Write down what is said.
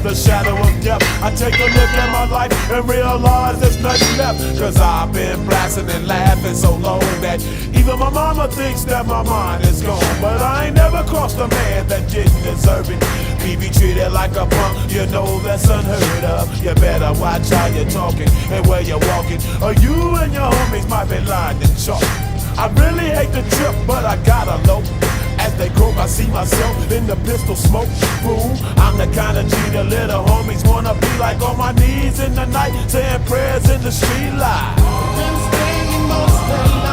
the shadow of death. I take a look at my life and realize there's nothing left. Cause I've been blasting and laughing so long that even my mama thinks that my mind is gone. But I ain't never crossed a man that didn't deserve it. Be treated like a punk, you know that's unheard of. You better watch how you're talking and where you're walking, or you and your homies might be lying in chalk. I really hate the trip, but I gotta low. As they croak, I see myself in the pistol smoke. Fool, I'm the kind of G the little homies wanna be like, on my knees in the night, saying prayers in the street light. Been staying most of the